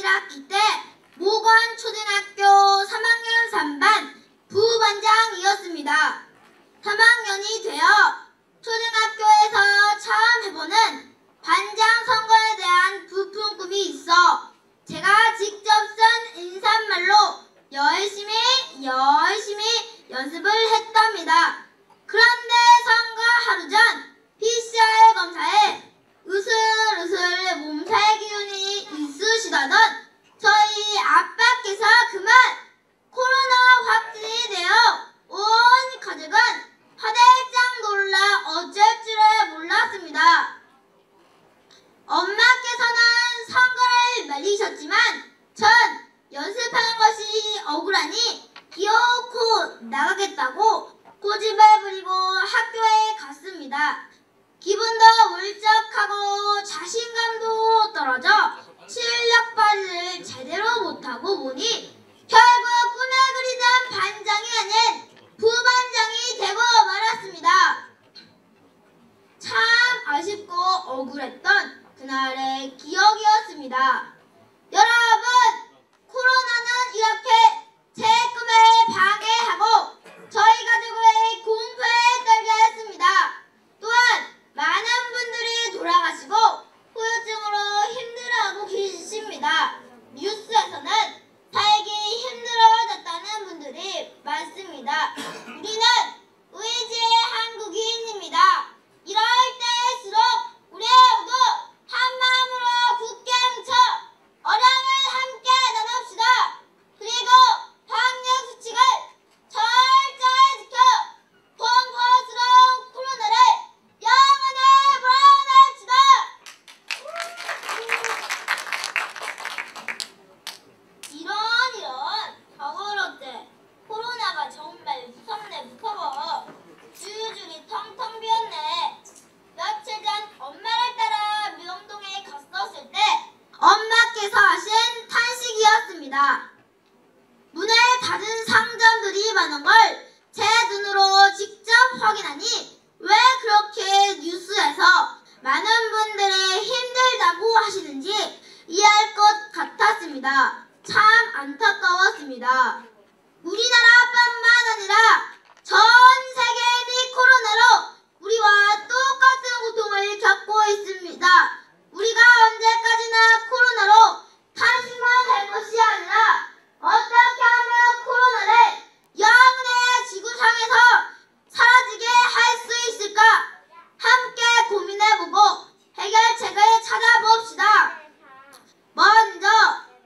1학기 때 모관초등학교 3학년 3반 부반장이었습니다. 3학년이 되어 초등학교에서 처음 해보는 반장 선거에 대한 부푼 꿈이 있어 제가 직접 쓴 인사말로 열심히 연습을 했답니다. 그런데 선거 하루 전 PCR 검사에 으슬으슬 몸살 기운이 있으시다던 저희 아빠께서 그만 코로나 확진이 되어 온 가족은 화들짝 놀라 어쩔 줄을 몰랐습니다. 엄마께서는 선거를 말리셨지만 전 연습하는 것이 억울하니 기어코 나가겠다고 고집을 부리고 학교에 갔습니다. 기분도 울적하고 자신감도 떨어져 실력 발휘를 제대로 못하고 보니 결국 꿈에 그리던 반장이 아닌 부반장이 되고 말았습니다. 참 아쉽고 억울했던 그날의 기억이었습니다. 여러분, 코로나는 이렇게 제 꿈을 방해하고 저희 가족의 공포에 떨게 했습니다. 또한 많은 분들이 돌아가시고 후유증으로 힘들어하고 계십니다. 뉴스에서는 살기 힘들어졌다는 분들이 많습니다. 우리는 의지의 한국인입니다. 이럴 때일수록 우리 모두 한마음으로 굳게 뭉쳐 어려움을 함께 나눕시다. 그리고 방역 수칙을 철저히 지켜 공포스러운 코로나를 영원히 물어냅시다. 이런 더불어째 코로나가 정말 무서워. 주유줄이 텅텅 비었네. 며칠 전 엄마를 따라 명동에 갔었을 때 엄마께서 하신 탄식이었습니다. 문을 닫은 상점들이 많은 걸 제 눈으로 직접 확인하니 왜 그렇게 뉴스에서 많은 분들이 힘들다고 하시는지 이해할 것 같았습니다. 참 안타까웠습니다. 우리나라뿐만 아니라 전 세계인이 코로나로 우리와 똑같은 고통을 겪고 있습니다. 우리가 언제까지나 코로나로 탄식만 할 것이 아니라 어떻게 하면 코로나를 영원히 지구상에서 사라지게 할 수 있을까? 함께 고민해보고 해결책을 찾아봅시다. 먼저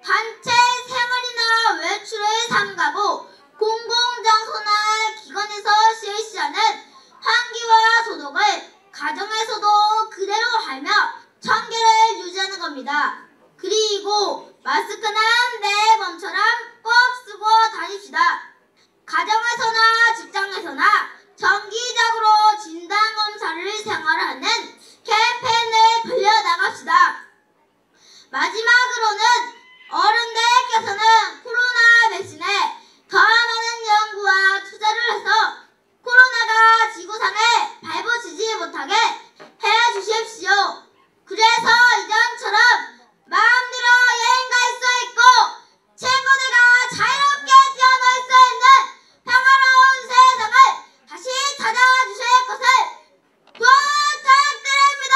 단체 생활이나 외출을 삼가고 공공장소나 기관에서 실시하는 환기와 소독을 가정에서도 그대로 하며 청결을 유지하는 겁니다. 그리고 마스크는 매번처럼 꼭 쓰고 다닙시다. 가정에서나 직장에서나 정기적으로 진단검사를 생활하는 캠페인을 벌려나갑시다. 마지막으로는 어른들께서는 코로나 백신에 더 많은 연구와 투자를 해서 코로나가 지구상에 발붙이지 못하게 해주십시오. 그래서 이전처럼 마음대로 여행 갈 수 있고 친구들과 자유롭게 뛰어놀 수 있는 평화로운 세상을 다시 찾아주실 것을 부탁드립니다.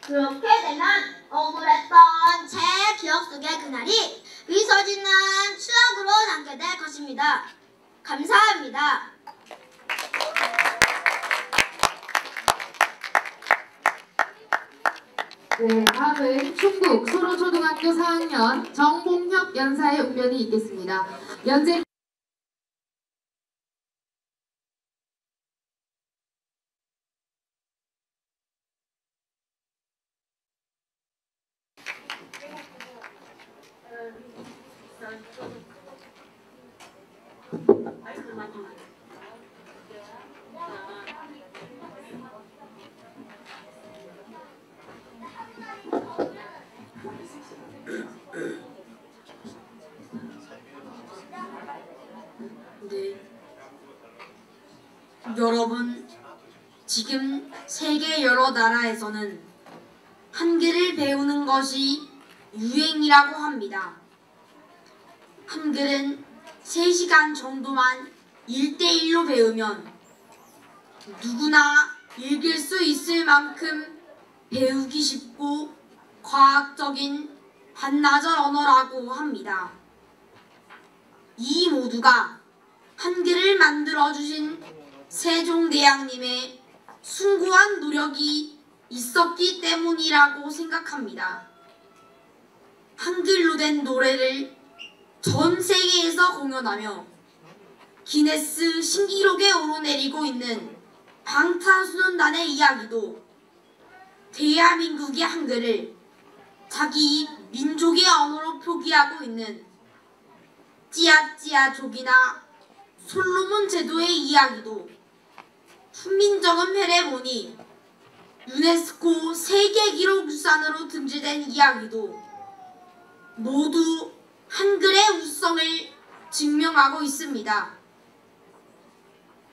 그렇게 되면 억울했던 제 기억 속의 그날이 미소 짓는 추억으로 남게 될 것입니다. 감사합니다. 네, 다음은 충북 소로초등학교 4학년 정봉혁 연사의 웅변이 있겠습니다. 연재 네. 여러분, 지금 세계 여러 나라에서는 한글을 배우는 것이 유행이라고 합니다. 한글은 3시간 정도만 1대1로 배우면 누구나 읽을 수 있을 만큼 배우기 쉽고 과학적인 반나절 언어라고 합니다. 이 모두가 한글을 만들어주신 세종대왕님의 숭고한 노력이 있었기 때문이라고 생각합니다. 한글로 된 노래를 전 세계에서 공연하며 기네스 신기록에 오르내리고 있는 방탄소년단의 이야기도 대한민국의 한글을 자기 민족의 언어로 표기하고 있는 찌아찌아족이나 솔로몬 제도의 이야기도 훈민정음 회례문이 유네스코 세계기록유산으로 등재된 이야기도 모두 한글의 우성을 증명하고 있습니다.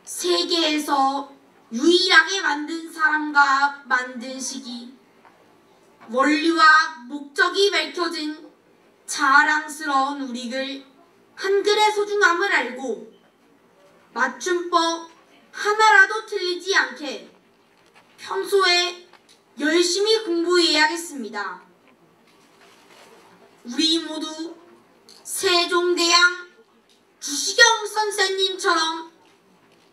세계에서 유일하게 만든 사람과 만든 시기, 원리와 목적이 밝혀진 자랑스러운 우리글 한글의 소중함을 알고 맞춤법 하나라도 틀리지 않게 평소에 열심히 공부해야겠습니다. 우리 모두 세종대왕 주시경 선생님처럼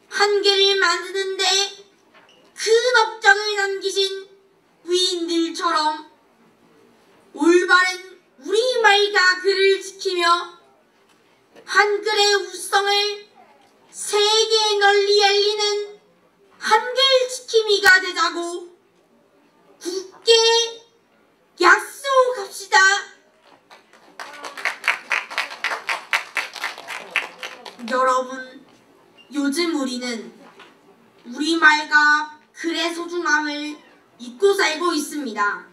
한글을 만드는데 큰 업적을 남기신 위인들처럼 올바른 우리말과 글을 지키며 한글의 우성을 세계에 널리 알리는 한글 지킴이가 되자고 굳게 약속합시다. 여러분, 요즘 우리는 우리말과 글의 소중함을 잊고 살고 있습니다.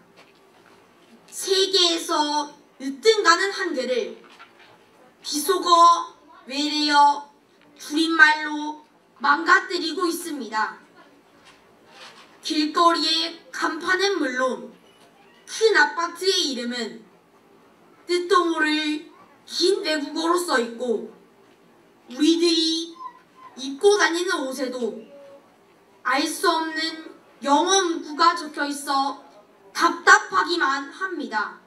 세계에서 으뜸가는 한글을 비속어, 외래어, 줄임말로 망가뜨리고 있습니다. 길거리의 간판은 물론 큰 아파트의 이름은 뜻도 모를 긴 외국어로 써있고 우리들이 입고 다니는 옷에도 알 수 없는 영어 문구가 적혀있어 답답하기만 합니다.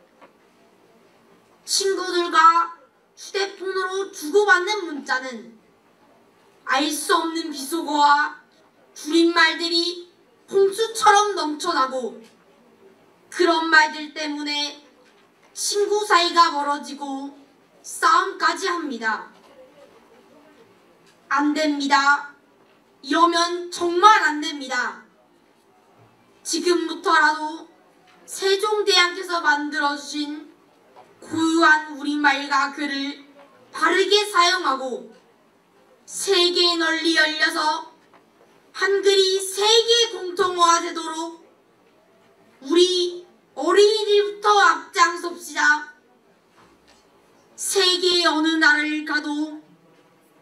친구들과 휴대폰으로 주고받는 문자는 알 수 없는 비속어와 줄임말들이 홍수처럼 넘쳐나고 그런 말들 때문에 친구 사이가 멀어지고 싸움까지 합니다. 안 됩니다. 이러면 정말 안 됩니다. 지금부터라도 세종대왕께서 만들어주신 고유한 우리말과 글을 바르게 사용하고 세계에 널리 열려서 한글이 세계 공통어가 되도록 우리 어린이들부터 앞장섭시다. 세계의 어느 나라를 가도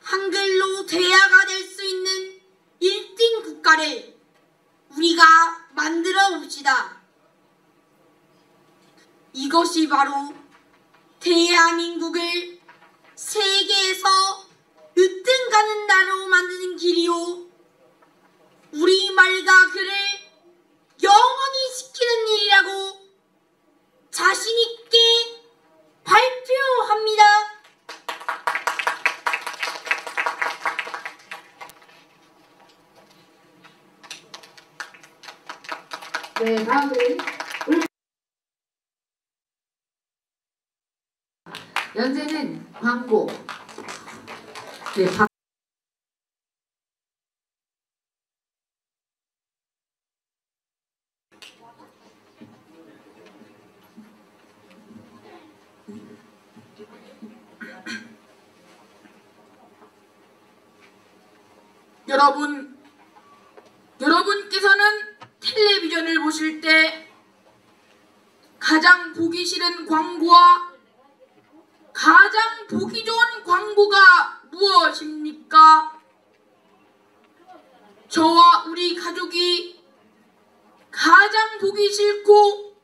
한글로 대화가 될 수 있는 1등 국가를 우리가 만들어 봅시다. 이것이 바로 대한민국을 세계에서 으뜸가는 나라로 만드는 길이요, 우리말과 글을 영원히 지키는 일이라고 자신있게 발표합니다. 네, 다음은 연재는 광고. 네, 여러분께서는 텔레비전을 보실 때 가장 보기 싫은 광고와 가장 보기 좋은 광고가 무엇입니까? 저와 우리 가족이 가장 보기 싫고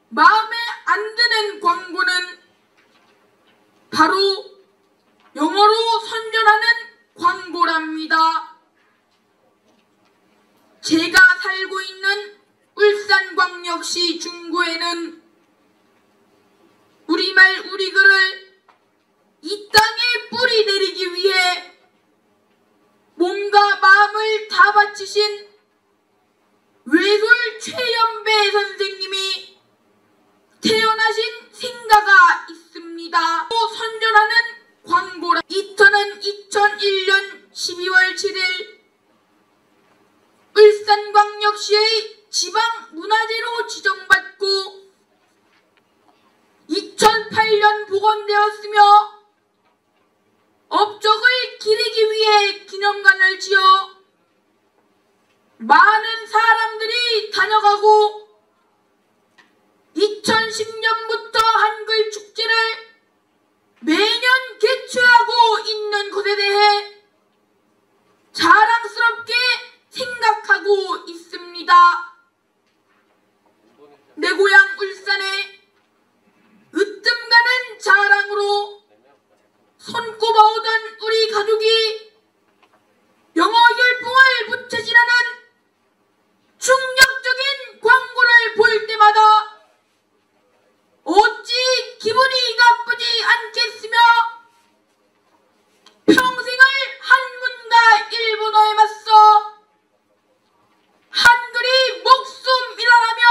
마음에 안 드는 광고는 바로 영어로 선전하는 광고랍니다. 제가 살고 있는 울산광역시 중구에는 우리말 우리글을 이 땅에 뿌리 내리기 위해 몸과 마음을 다 바치신 외솔 최연배 선생님이 태어나신 생가가 있습니다. 또 선전하는 광고라. 이터는 2001년 12월 7일 울산광역시의 지방문화재로 지정받고 2008년 복원되었으며 업적을 기리기 위해 기념관을 지어 많은 사람들이 다녀가고 2010년부터 한글 축제를 매년 개최하고 있는 것에 대해 자랑스럽게 생각하고 있습니다. 내 고향 울산에 으뜸 가는 자랑으로 손꼽아오던 우리 가족이 영어 열풍을 부채질하는 충격적인 광고를 볼 때마다 어찌 기분이 나쁘지 않겠으며 평생을 한문과 일본어에 맞서 한글이 목숨이라며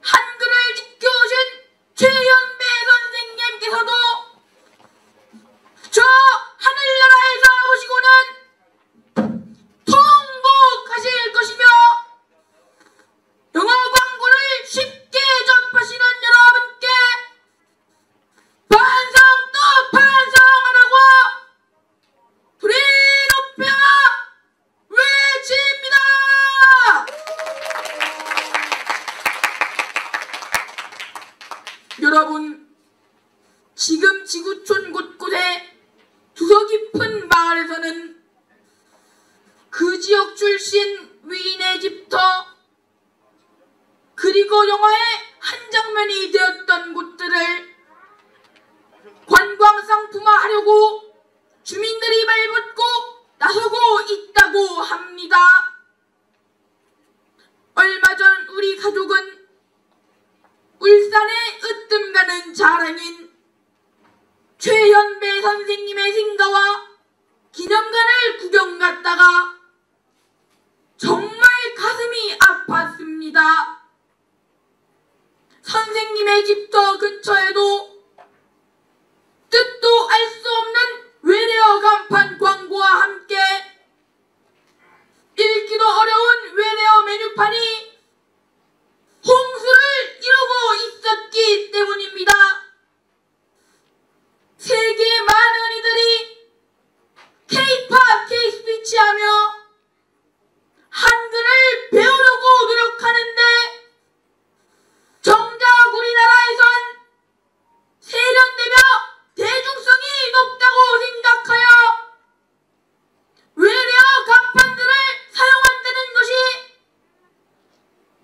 한글을 지켜오신 최연배 선생님께서도 저 하늘나라에서 오시고는 통곡하실 것이며 영어 광고를 쉽게 접하시는 여러분께 반성 또 반성하라고 불이 높여 외칩니다. 여러분, 지금 지구촌 곳곳에 두서 깊은 마을에서는 그 지역 출신 위인의 집터 그리고 영화의 한 장면이 되었던 곳들을 관광상품화하려고 주민들이 발붙고 나서고 있다고 합니다. 얼마 전 우리 가족은 울산의 으뜸 가는 자랑인 최연배 선생님의 생가와 기념관을 구경 갔다가 정말 가슴이 아팠습니다. 선생님의 집터 근처에도 뜻도 알 수 없는 외래어 간판 광고와 함께 읽기도 어려운 외래어 메뉴판이 홍수를 이루고 있었기 때문입니다. 세계 많은 이들이 K-팝, K-스피치 하며 한글을 배우려고 노력하는데 정작 우리나라에선 세련되며 대중성이 높다고 생각하여 외래어 간판들을 사용한다는 것이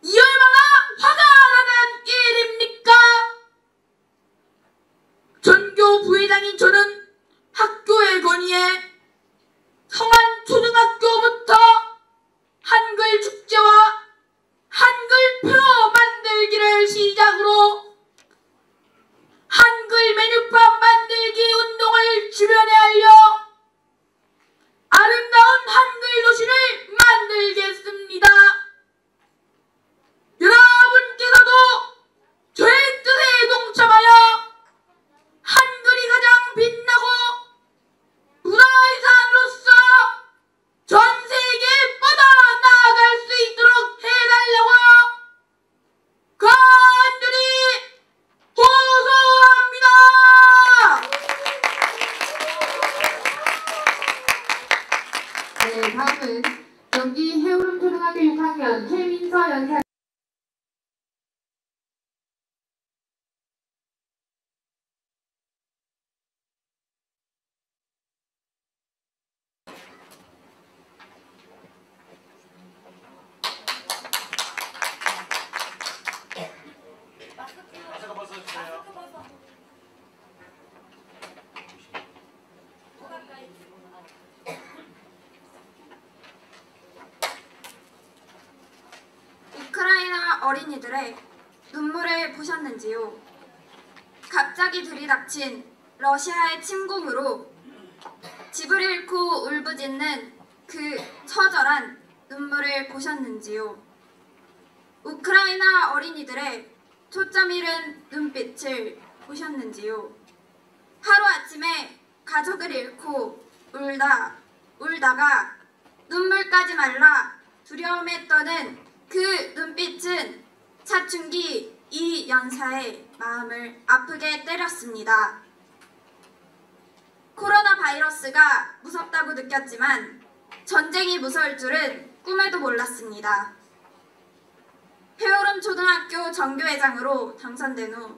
이 얼마나 화가 나는 일입니까? 전교 부회장인 저는 학교에 건의해 성안 초등학교부터 한글 축제와 한글 표 만들기를 시작으로 한글 메뉴판 만들기 운동을 주변에 알려 아름다운 한글 도시를 만들겠습니다. 여러분께서도 저의 뜻에 동참하여 한글이 가장 빛나고 문화유산으로서 전 세계에 뻗어나갈 수 있도록 해달라고 간절히 호소합니다. 네, 다음은 경기 해오름초등학교 6학년 최민서 연사. 어린이들의 눈물을 보셨는지요? 갑자기 들이닥친 러시아의 침공으로 집을 잃고 울부짖는 그 처절한 눈물을 보셨는지요? 우크라이나 어린이들의 초점 잃은 눈빛을 보셨는지요? 하루아침에 가족을 잃고 울다가 눈물까지 말라 두려움에 떠는 그 눈빛은 사춘기 이 연사의 마음을 아프게 때렸습니다. 코로나 바이러스가 무섭다고 느꼈지만 전쟁이 무서울 줄은 꿈에도 몰랐습니다. 회오름 초등학교 정교회장으로 당선된 후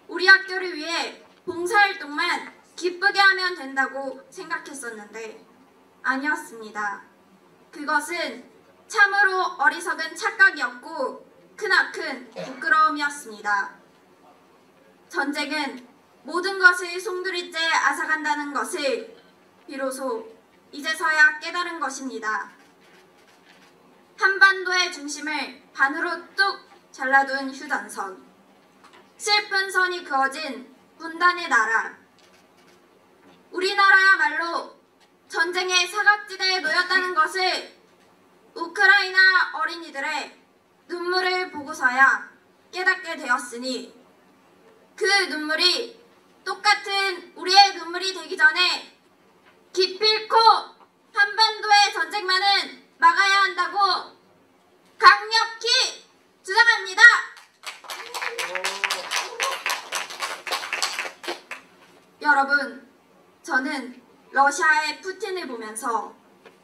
우리 학교를 위해 봉사활동만 기쁘게 하면 된다고 생각했었는데 아니었습니다. 그것은 참으로 어리석은 착각이었고 크나큰 부끄러움이었습니다. 전쟁은 모든 것을 송두리째 앗아간다는 것을 비로소 이제서야 깨달은 것입니다. 한반도의 중심을 반으로 뚝 잘라둔 휴전선, 슬픈 선이 그어진 분단의 나라. 우리나라야말로 전쟁의 사각지대에 놓였다는 것을 우크라이나 어린이들의 눈물을 보고서야 깨닫게 되었으니 그 눈물이 똑같은 우리의 눈물이 되기 전에 기필코 한반도의 전쟁만은 막아야 한다고 강력히 주장합니다. 여러분, 저는 러시아의 푸틴을 보면서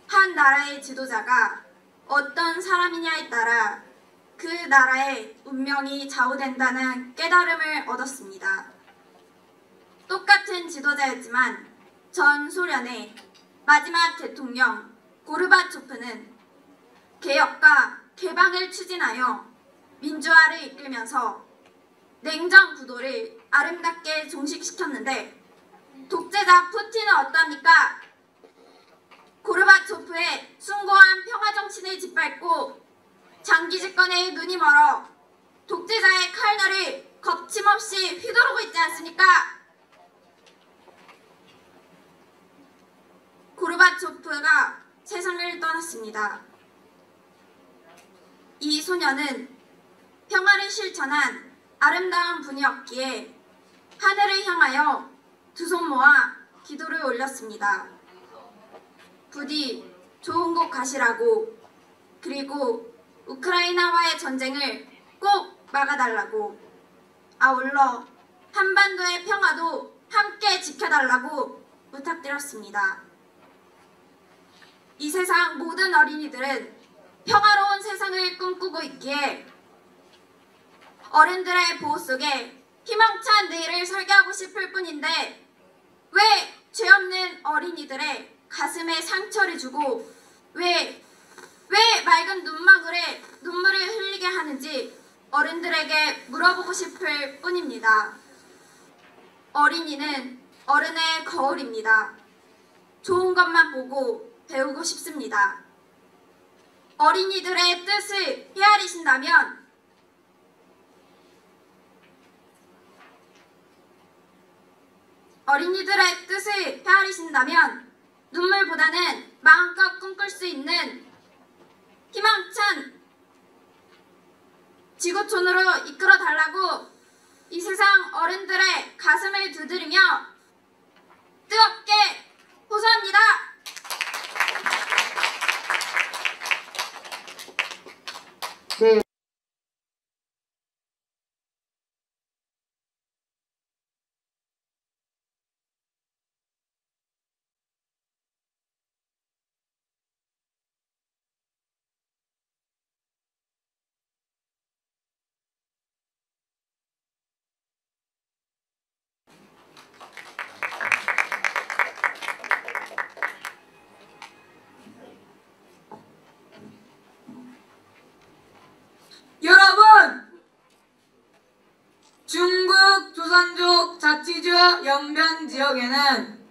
한 나라의 지도자가 어떤 사람이냐에 따라 그 나라의 운명이 좌우된다는 깨달음을 얻었습니다. 똑같은 지도자였지만 전 소련의 마지막 대통령 고르바초프는 개혁과 개방을 추진하여 민주화를 이끌면서 냉전 구도를 아름답게 종식시켰는데 독재자 푸틴은 어떠합니까? 고르바초프의 숭고한 평화정신을 짓밟고 장기 집권에 눈이 멀어 독재자의 칼날을 거침없이 휘두르고 있지 않습니까? 고르바초프가 세상을 떠났습니다. 이 소녀는 평화를 실천한 아름다운 분이었기에 하늘을 향하여 두 손 모아 기도를 올렸습니다. 부디 좋은 곳 가시라고, 그리고 우크라이나와의 전쟁을 꼭 막아달라고, 아울러 한반도의 평화도 함께 지켜달라고 부탁드렸습니다. 이 세상 모든 어린이들은 평화로운 세상을 꿈꾸고 있기에 어른들의 보호 속에 희망찬 내일을 설계하고 싶을 뿐인데 왜 죄 없는 어린이들의 가슴에 상처를 주고 왜 맑은 눈망울에 눈물을 흘리게 하는지 어른들에게 물어보고 싶을 뿐입니다. 어린이는 어른의 거울입니다. 좋은 것만 보고 배우고 싶습니다. 어린이들의 뜻을 헤아리신다면 눈물보다는 마음껏 꿈꿀 수 있는 희망찬 지구촌으로 이끌어 달라고 이 세상 어른들의 가슴을 두드리며 뜨겁게 호소합니다. 네. 여러분! 중국 조선족 자치주 영변 지역에는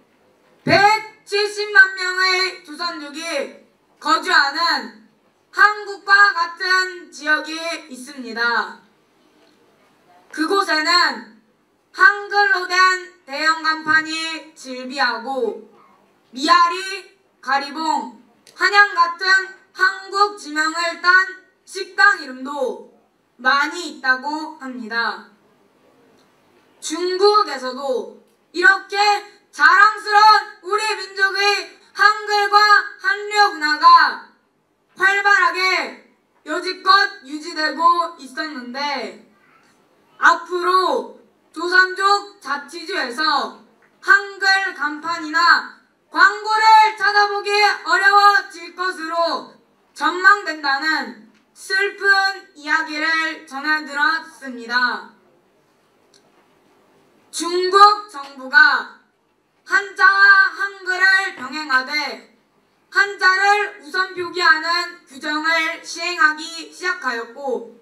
170만 명의 조선족이 거주하는 한국과 같은 지역이 있습니다. 그곳에는 한글로 된 대형 간판이 질비하고 미아리, 가리봉, 한양 같은 한국 지명을 딴 식당 이름도 많이 있다고 합니다. 중국에서도 이렇게 자랑스러운 우리 민족의 한글과 한류 문화가 활발하게 여지껏 유지되고 있었는데 앞으로 조선족 자치주에서 한글 간판이나 광고를 찾아보기 어려워질 것으로 전망된다는 슬픈 이야기를 전해들었습니다. 중국 정부가 한자와 한글을 병행하되 한자를 우선 표기하는 규정을 시행하기 시작하였고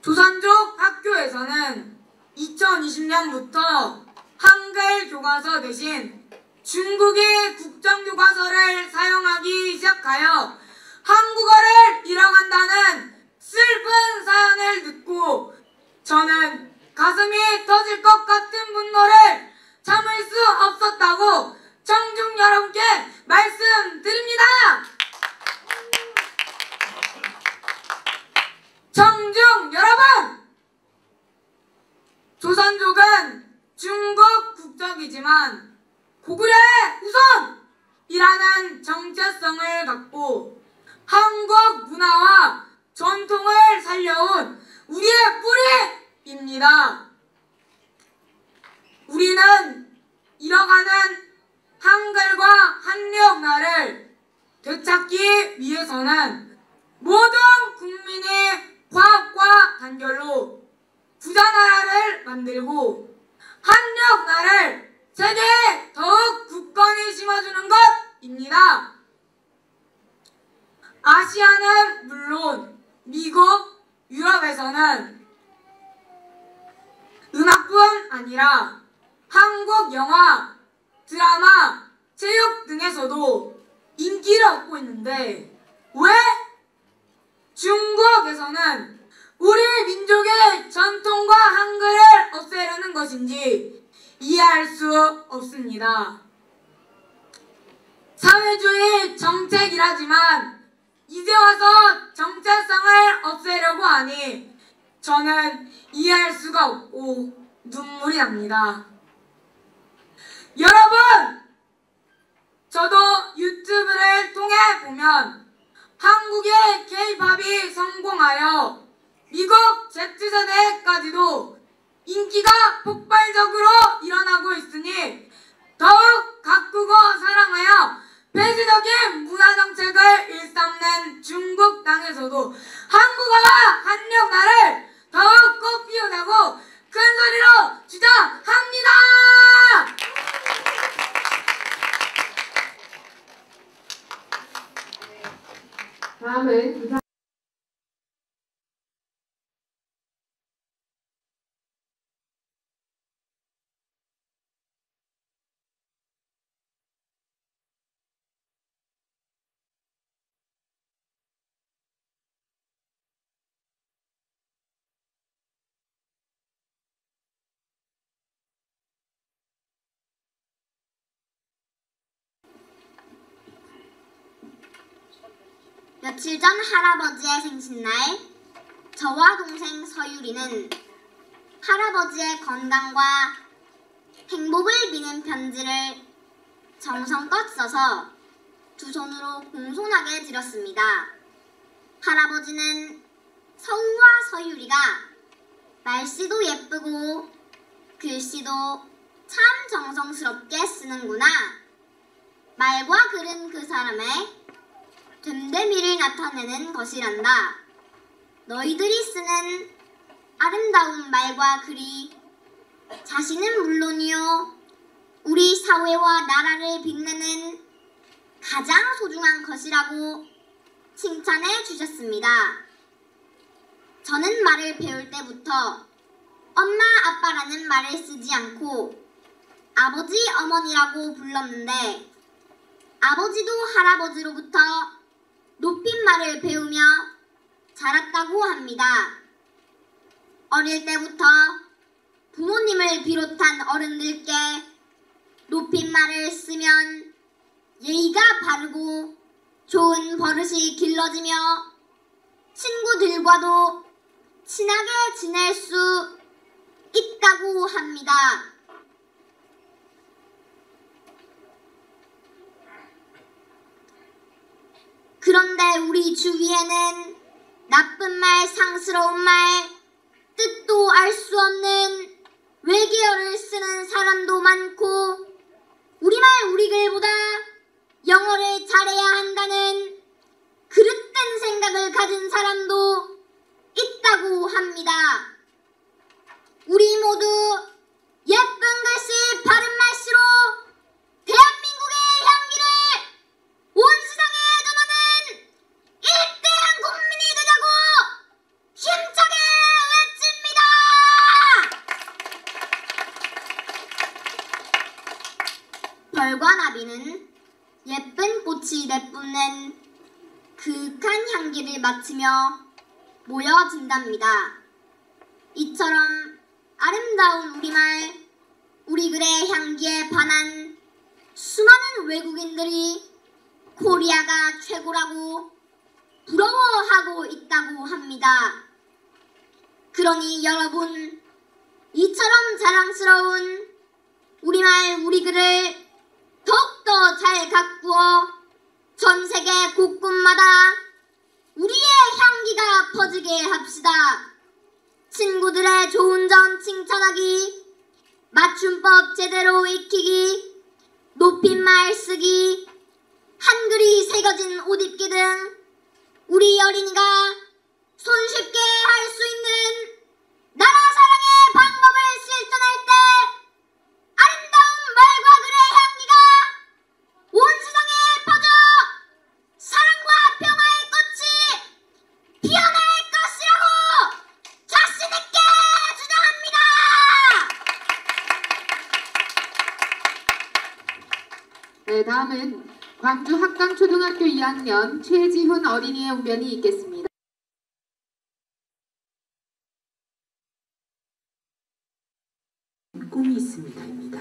조선족 학교에서는 2020년부터 한글 교과서 대신 중국의 국정교과서를 사용하기 시작하여 한국어를 잃어간다는 슬픈 사연을 듣고 저는 가슴이 터질 것 같은 분노를 참을 수 없었다고 청중 여러분께 말씀드립니다. 청중 여러분! 조선족은 중국 국적이지만 고구려의 후손이라는 정체성을 갖고 한국 문화와 전통을 살려온 우리의 뿌리입니다. 우리는 잃어가는 한글과 한류 문화를 되찾기 위해서는 모든 국민이 화합과 단결로 부자나라를 만들고 한류 문화를 세계에 더욱 굳건히 심어주는 것입니다. 아시아는 물론 미국, 유럽에서는 음악뿐 아니라 한국 영화, 드라마, 체육 등에서도 인기를 얻고 있는데 왜 중국에서는 우리 민족의 전통과 한글을 없애려는 것인지 이해할 수 없습니다. 사회주의 정책이라지만 이제 와서 정체성을 없애려고 하니 저는 이해할 수가 없고 눈물이 납니다. 여러분! 저도 유튜브를 통해 보면 한국의 K-팝이 성공하여 미국 Z세대까지도 인기가 폭발적으로 일어나고 있으니 더욱 가꾸고 사랑하여 폐지적인 문화정책을 일삼는 중국 땅에서도 한국어와 한류 문화를 더욱 꽃피우자고 큰 소리로 주장합니다. 다음은 며칠 전 할아버지의 생신날, 저와 동생 서유리는 할아버지의 건강과 행복을 비는 편지를 정성껏 써서 두 손으로 공손하게 드렸습니다. 할아버지는 서우와 서유리가 말씨도 예쁘고 글씨도 참 정성스럽게 쓰는구나. 말과 글은 그 사람의 됨됨이를 나타내는 것이란다. 너희들이 쓰는 아름다운 말과 글이 자신은 물론이요 우리 사회와 나라를 빛내는 가장 소중한 것이라고 칭찬해 주셨습니다. 저는 말을 배울 때부터 엄마, 아빠라는 말을 쓰지 않고 아버지, 어머니라고 불렀는데 아버지도 할아버지로부터 높임말을 배우며 자랐다고 합니다. 어릴 때부터 부모님을 비롯한 어른들께 높임말을 쓰면 예의가 바르고 좋은 버릇이 길러지며 친구들과도 친하게 지낼 수 있다고 합니다. 그런데 우리 주위에는 나쁜 말, 상스러운 말, 뜻도 알 수 없는 외계어를 쓰는 사람도 많고 우리말 우리글보다 영어를 잘해야 한다는 그릇된 생각을 가진 사람도 있다고 합니다. 우리 모두 예쁜 글씨, 바른 말씨로 대한민국의 향기를 온 세상에 전하는 일대한 국민이 되자고 힘차게 외칩니다. 벌과 나비는 예쁜 꽃이 내뿜는 그윽한 향기를 맡으며 모여든답니다. 이처럼 아름다운 우리말, 우리 글의 향기에 반한 수많은 외국인들이 코리아가 최고라고 부러워하고 있다고 합니다. 그러니 여러분, 이처럼 자랑스러운 우리말, 우리 글을 더욱더 잘 가꾸어 전 세계 곳곳마다 우리의 향기가 퍼지게 합시다. 친구들의 좋은 점 칭찬하기, 맞춤법 제대로 익히기, 높임말 쓰기, 한글이 새겨진 옷 입기 등 우리 어린이가 손쉽게 할 수 있는 나라 사랑의 방법을 실천할 때 아름다운 말과 글의 향기가 온 세상에 퍼져 사랑과 평화의 꽃이 피어날 것이라고 자신 있게 주장합니다. 네, 다음은 광주 학강초등학교 2학년 최지훈 어린이의 웅변이 있겠습니다. 꿈이 있습니다입니다.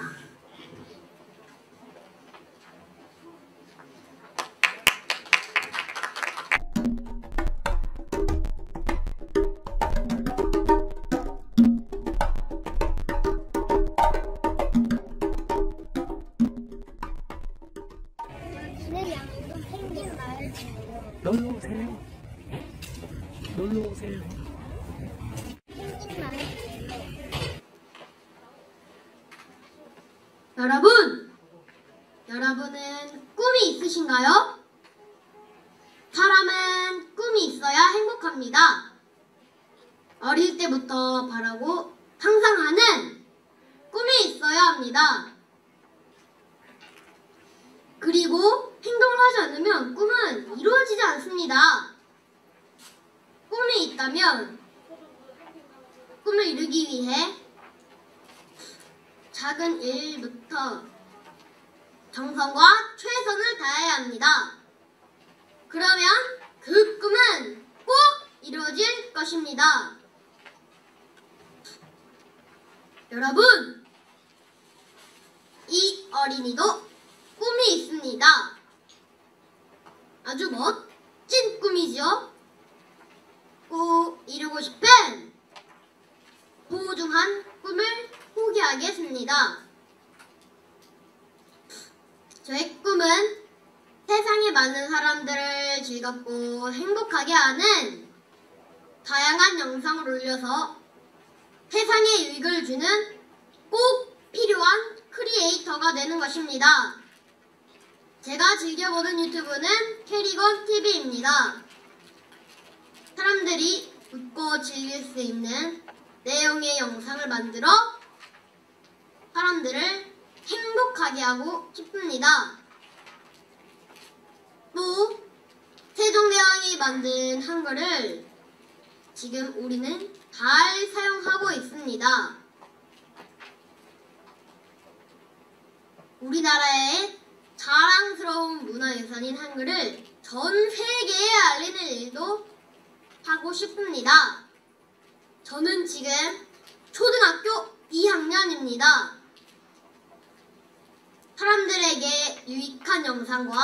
놀러 오세요. 놀러 오세요. 여러분은 꿈이 있으신가요? 사람은 꿈이 있어야 행복합니다. 어릴 때부터 바라고 상상하는 꿈이 있어야 합니다. 그리고 행동을 하지 않으면 꿈은 이루어지지 않습니다. 꿈이 있다면 꿈을 이루기 위해 작은 일부터 정성과 최선을 다해야 합니다. 그러면 그 꿈은 꼭 이루어질 것입니다. 여러분, 이 어린이도 꿈이 있습니다. 아주 멋진 꿈이죠. 꼭 이루고 싶은 소중한 꿈을 포기하겠습니다. 저의 꿈은 세상에 많은 사람들을 즐겁고 행복하게 하는 다양한 영상을 올려서 세상에 유익을 주는 꼭 필요한 크리에이터가 되는 것입니다. 제가 즐겨보는 유튜브는 캐리건TV입니다. 사람들이 웃고 즐길 수 있는 내용의 영상을 만들어 사람들을 행복하게 하고 싶습니다. 또 세종대왕이 만든 한글을 지금 우리는 잘 사용하고 있습니다. 우리나라의 자랑스러운 문화유산인 한글을 전 세계에 알리는 일도 하고 싶습니다. 저는 지금 초등학교 2학년입니다. 사람들에게 유익한 영상과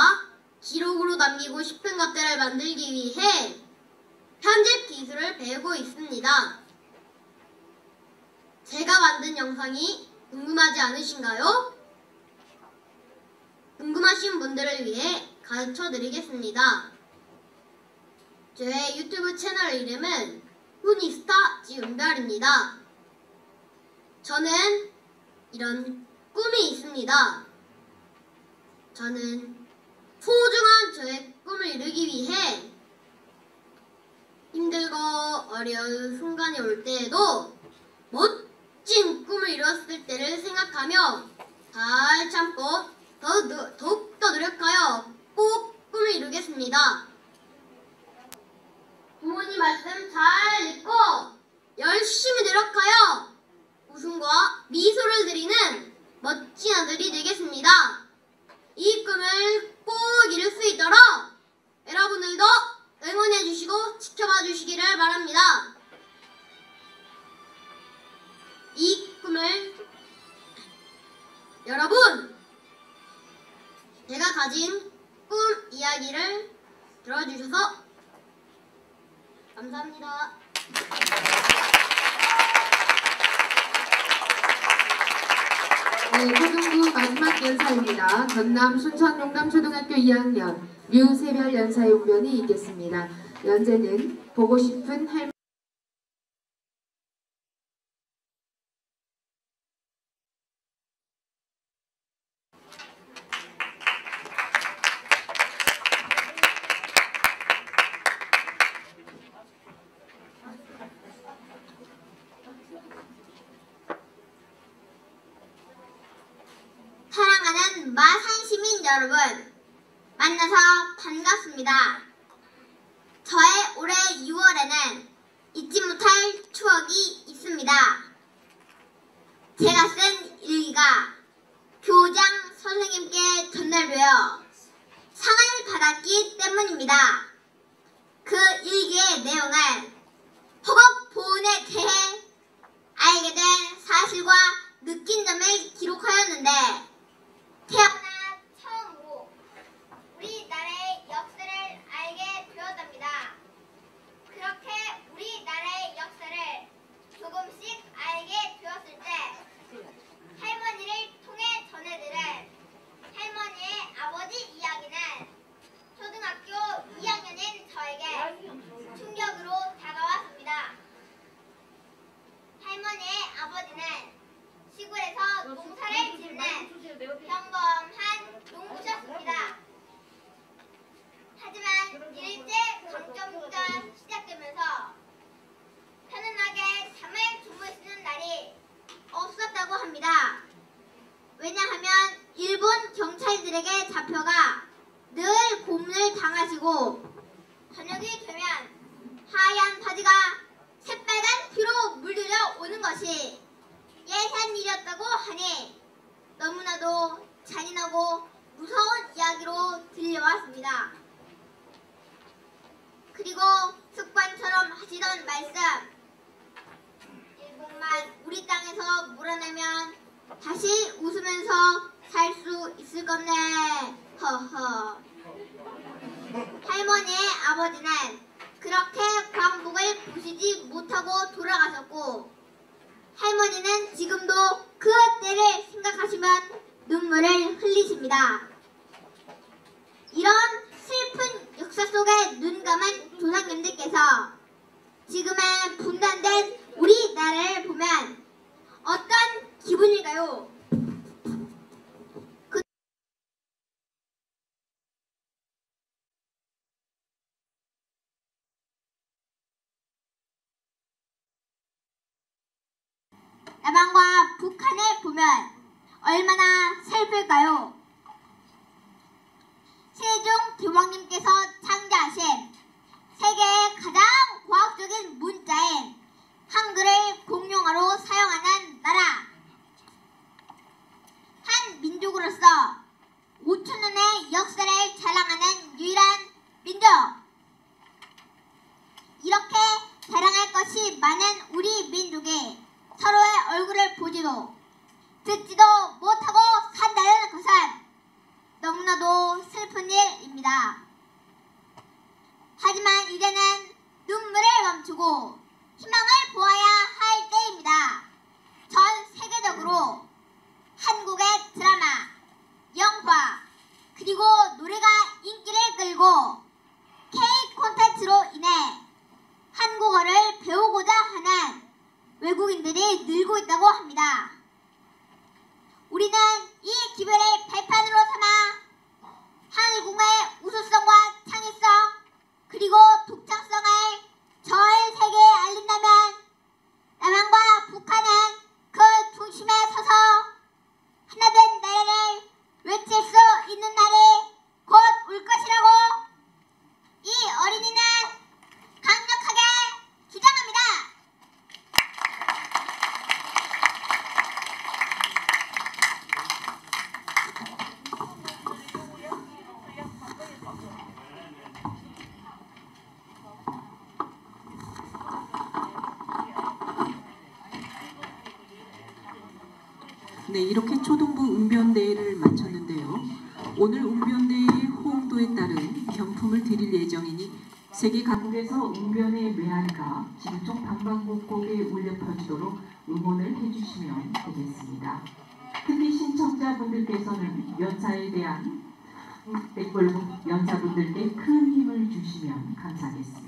기록으로 남기고 싶은 것들을 만들기 위해 편집 기술을 배우고 있습니다. 제가 만든 영상이 궁금하지 않으신가요? 궁금하신 분들을 위해 가르쳐 드리겠습니다. 저의 유튜브 채널 이름은 후니스타 지은별입니다. 저는 이런 꿈이 있습니다. 저는 소중한 저의 꿈을 이루기 위해 힘들고 어려운 순간이 올 때에도 멋진 꿈을 이뤘을 때를 생각하며 잘 참고 더욱더 노력하여 꼭 꿈을 이루겠습니다. 부모님 말씀 잘 듣고 열심히 노력하여 웃음과 미소를 드리는 멋진 아들이 되겠습니다. 이 꿈을 꼭 이룰 수 있도록 여러분들도 응원해 주시고 지켜봐 주시기를 바랍니다. 이 꿈을 여러분, 제가 가진 꿈 이야기를 들어주셔서 감사합니다. 네, 초등부 마지막 연사입니다. 전남 순천용담초등학교 2학년 류세별 연사의 웅변이 있겠습니다. 연재는 보고 싶은 할머니. 사랑하는 마산시민 여러분, 만나서 반갑습니다. 저의 올해 6월에는 잊지 못할 추억이 있습니다. 제가 쓴 일기가 교장 선생님께 전달되어 상을 받았기 때문입니다. 그 일기의 내용은 허겁보훈에 대해 알게 된 사실과 느낀 점을 기록하였는데, 태어나 처음으로 우리나라의 역사를 알게 되었답니다. 그렇게 우리나라의 역사를 조금씩 알게 되었을 때 할머니를 통해 전해들은 할머니의 아버지 이야기는 초등학교 2학년인 저에게 충격으로 다가왔습니다. 할머니의 아버지는 시골에서 농사를 짓는 평범한 농부셨습니다. 하지만 일제 강점기가 시작되면서 편안하게 잠을 주무시는 날이 없었다고 합니다. 왜냐하면 일본 경찰들에게 잡혀가 늘 고문을 당하시고 저녁이 되면 하얀 바지가 새빨간 피로 물들여 오는 것이 예산 일이었다고 하니 너무나도 잔인하고 무서운 이야기로 들려왔습니다. 그리고 습관처럼 하시던 말씀, 일본만 우리 땅에서 몰아내면 다시 웃으면서 살 수 있을 건데, 허허. 할머니의 아버지는 그렇게 광복을 보시지 못하고 돌아가셨고, 할머니는 지금도 그 때를 생각하시면 눈물을 흘리십니다. 이런 슬픈 역사 속에 눈 감은 조상님들께서 지금의 분단된 우리나라를 보면 어떤 기분일까요? 남한과 북한을 보면 얼마나 슬플까요? 세종대왕님께서 창제하신 세계의 가장 과학적인 문자인 한글을 공용어로 사용하는 나라. 한 민족으로서 5,000년의 역사를 자랑하는 유일한 없이도 듣지도 못하고 산다는 것은 너무나도 슬픈 일입니다. 하지만 이제는 눈물을 멈추고 희망을 보아야 할 때입니다. 전 세계적으로 한국의 드라마, 영화, 그리고 노래가 인기를 끌고 K 콘텐츠로 인해 한국어를 배우고자 하는 외국인들이 늘고 있다고 합니다. 우리는 이 기회를 발판으로 삼아 한국의 우수성과 창의성 그리고 독창성을 전 세계에 알린다면 남한과 북한은 그 중심에 서서 하나된 나라를 외칠 수 있는 날이 곧 올 것이라고 이 어린이는 강력하게 주장합니다. 네, 이렇게 초등부 웅변대회를 마쳤는데요. 오늘 웅변대회의 호응도에 따른 경품을 드릴 예정이니 세계 각국에서 웅변의 메아리가 지구촌 방방곡곡에 울려 퍼지도록 응원을 해주시면 되겠습니다. 특히 신청자분들께서는 연사에 대한 연사분들께 큰 힘을 주시면 감사하겠습니다.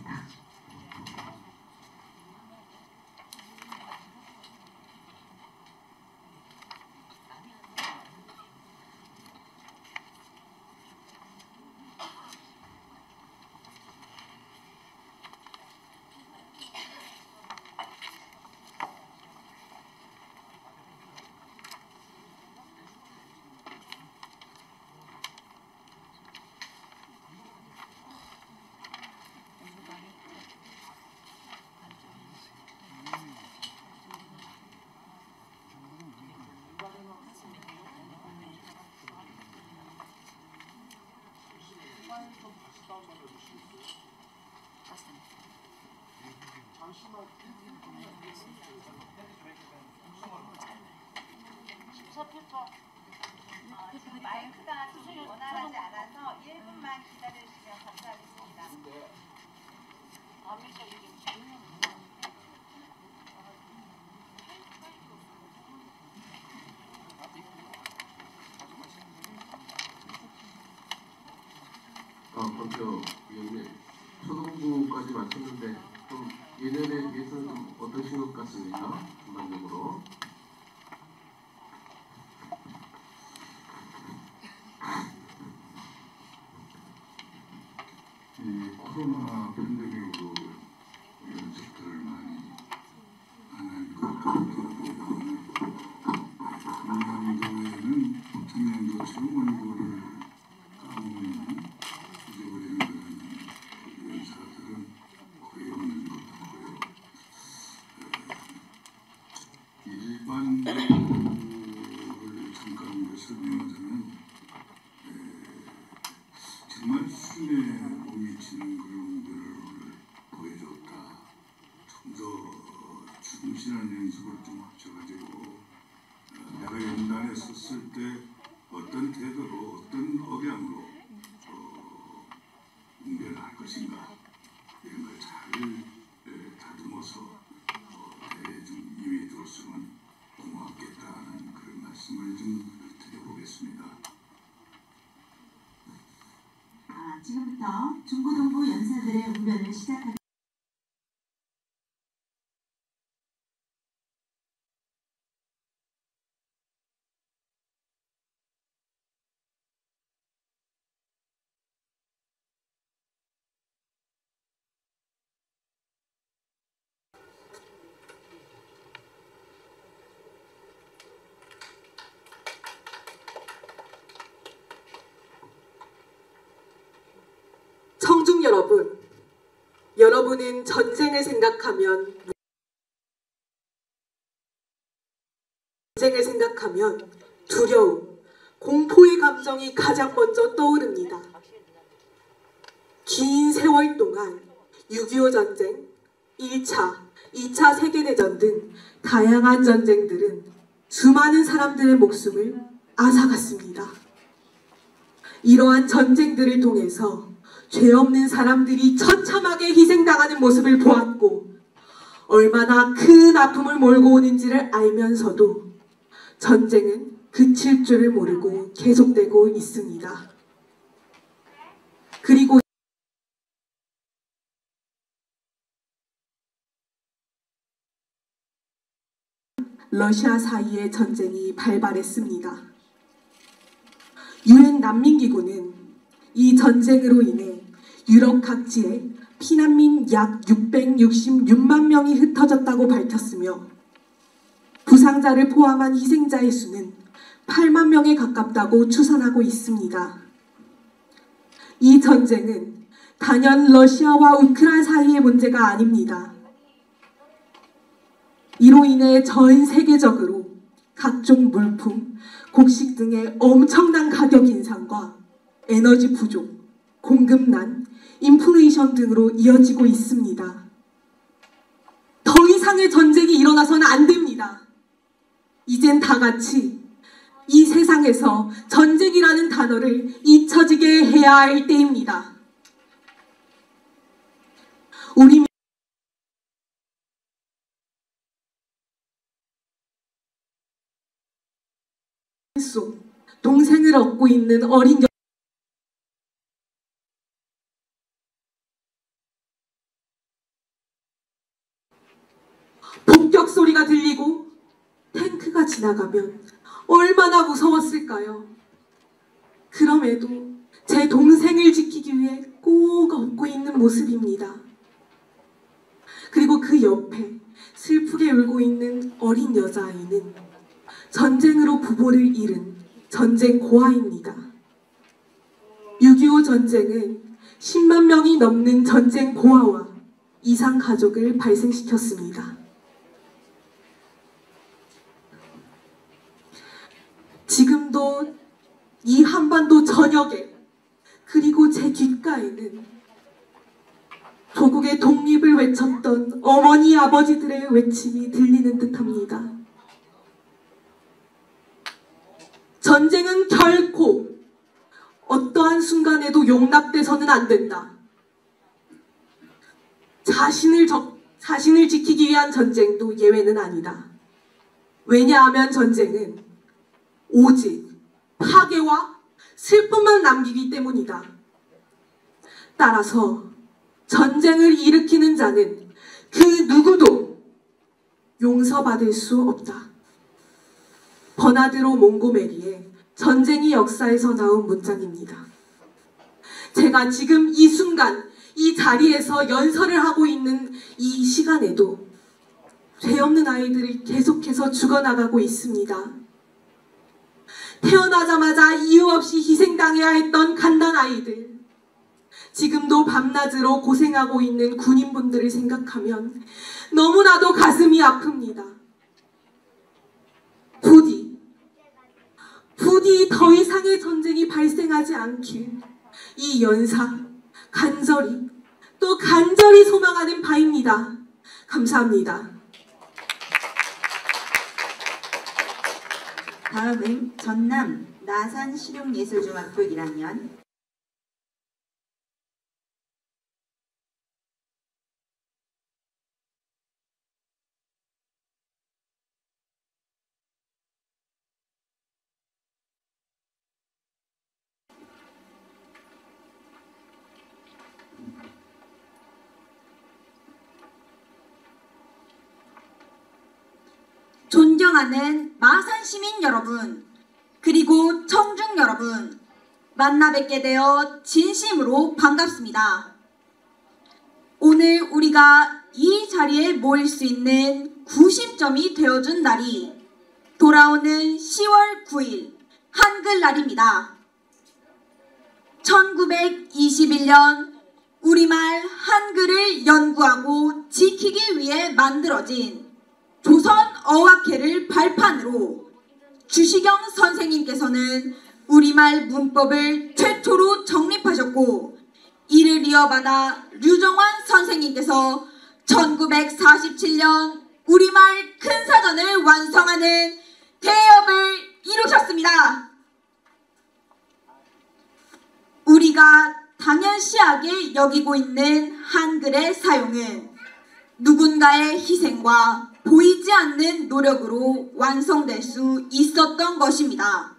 마이크가 수준을 원활하지 않아서 1분만 기다려주시면 감사하겠습니다. 권표 위원님, 초등부까지 마쳤는데 좀 예년에 비해서는 좀 어떠신 것 같습니까? 전반적으로. 이 코로나 팬데믹으로 연습들을 많이 안 하고 작년도에는 작년도처럼 원고를 까먹는 잊어버리는 그런 연사들은 거의 없는 것 같고요. 일반 공부를 잠깐 설명하자면 정말 수준에 미치는 그런 것들을 보여줬다. 좀 더 충실한 연습을 좀 합쳐가지고 내가 연단에 섰을 때 어떤 태도로 어떤 억양으로 웅변을 할 것인가 이런 걸 잘 다듬어서 대회에 좀 임해줬으면 고맙겠다는 그런 말씀을 좀 드려보겠습니다. 지금부터 중고등부 연사들의 웅변을 시작하겠습니다. 청중 여러분, 여러분은 전쟁을 생각하면 두려움, 공포의 감정이 가장 먼저 떠오릅니다. 긴 세월 동안 6.25 전쟁, 1차, 2차 세계대전 등 다양한 전쟁들은 수많은 사람들의 목숨을 앗아갔습니다. 이러한 전쟁들을 통해서 죄 없는 사람들이 처참하게 희생당하는 모습을 보았고 얼마나 큰 아픔을 몰고 오는지를 알면서도 전쟁은 그칠 줄을 모르고 계속되고 있습니다. 그리고 러시아 사이에 전쟁이 발발했습니다. 유엔 난민기구는 이 전쟁으로 인해 유럽 각지에 피난민 약 666만 명이 흩어졌다고 밝혔으며 부상자를 포함한 희생자의 수는 8만 명에 가깝다고 추산하고 있습니다. 이 전쟁은 단연 러시아와 우크라이나 사이의 문제가 아닙니다. 이로 인해 전 세계적으로 각종 물품, 곡식 등의 엄청난 가격 인상과 에너지 부족, 공급난, 인플레이션 등으로 이어지고 있습니다. 더 이상의 전쟁이 일어나서는 안 됩니다. 이젠 다 같이 이 세상에서 전쟁이라는 단어를 잊혀지게 해야 할 때입니다. 우리 속 동생을 얻고 있는 어린 폭격 소리가 들리고 탱크가 지나가면 얼마나 무서웠을까요? 그럼에도 제 동생을 지키기 위해 꼭 업고 있는 모습입니다. 그리고 그 옆에 슬프게 울고 있는 어린 여자아이는 전쟁으로 부모를 잃은 전쟁 고아입니다. 6.25 전쟁은 10만 명이 넘는 전쟁 고아와 이상 가족을 발생시켰습니다. 지금도 이 한반도 전역에 그리고 제 귓가에는 조국의 독립을 외쳤던 어머니 아버지들의 외침이 들리는 듯합니다. 전쟁은 결코 어떠한 순간에도 용납돼서는 안 된다. 자신을 지키기 위한 전쟁도 예외는 아니다. 왜냐하면 전쟁은 오직 파괴와 슬픔만 남기기 때문이다. 따라서 전쟁을 일으키는 자는 그 누구도 용서받을 수 없다. 버나드로 몽고메리의 전쟁이 역사에서 나온 문장입니다. 제가 지금 이 순간 이 자리에서 연설을 하고 있는 이 시간에도 죄 없는 아이들이 계속해서 죽어나가고 있습니다. 태어나자마자 이유 없이 희생당해야 했던 갓난 아이들, 지금도 밤낮으로 고생하고 있는 군인분들을 생각하면 너무나도 가슴이 아픕니다. 부디 더 이상의 전쟁이 발생하지 않길 이 연사 간절히 또 간절히 소망하는 바입니다. 감사합니다. 다음은 전남 나산실용예술중학교 1학년 존경하는 마산 시민 여러분, 그리고 청중 여러분, 만나 뵙게 되어 진심으로 반갑습니다. 오늘 우리가 이 자리에 모일 수 있는 구심점이 되어준 날이 돌아오는 10월 9일 한글날입니다. 1921년 우리말 한글을 연구하고 지키기 위해 만들어진 조선 어학회를 발판으로 주시경 선생님께서는 우리말 문법을 최초로 정립하셨고, 이를 이어받아 류정환 선생님께서 1947년 우리말 큰사전을 완성하는 대업을 이루셨습니다. 우리가 당연시하게 여기고 있는 한글의 사용은 누군가의 희생과 보이지 않는 노력으로 완성될 수 있었던 것입니다.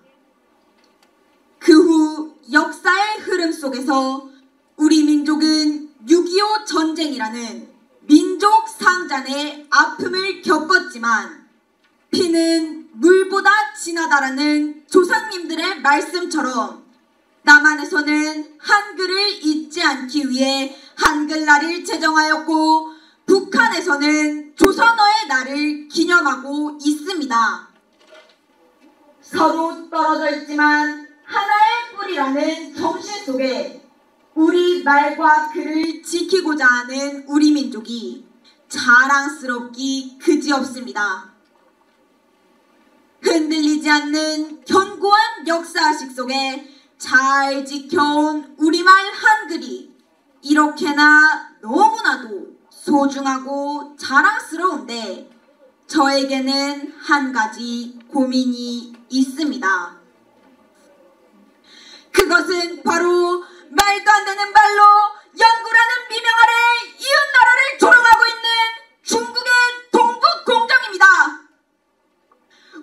그 후 역사의 흐름 속에서 우리 민족은 6.25 전쟁이라는 민족 상잔의 아픔을 겪었지만 피는 물보다 진하다라는 조상님들의 말씀처럼 남한에서는 한글을 잊지 않기 위해 한글날을 제정하였고 북한에서는 조선어의 날을 기념하고 있습니다. 서로 떨어져 있지만 하나의 뿌리라는 정신 속에 우리 말과 글을 지키고자 하는 우리 민족이 자랑스럽기 그지없습니다. 흔들리지 않는 견고한 역사식 속에 잘 지켜온 우리말 한글이 이렇게나 너무나도 소중하고 자랑스러운데 저에게는 한 가지 고민이 있습니다. 그것은 바로 말도 안 되는 말로 연구라는 미명 아래 이웃나라를 조롱하고 있는 중국의 동북 공정입니다.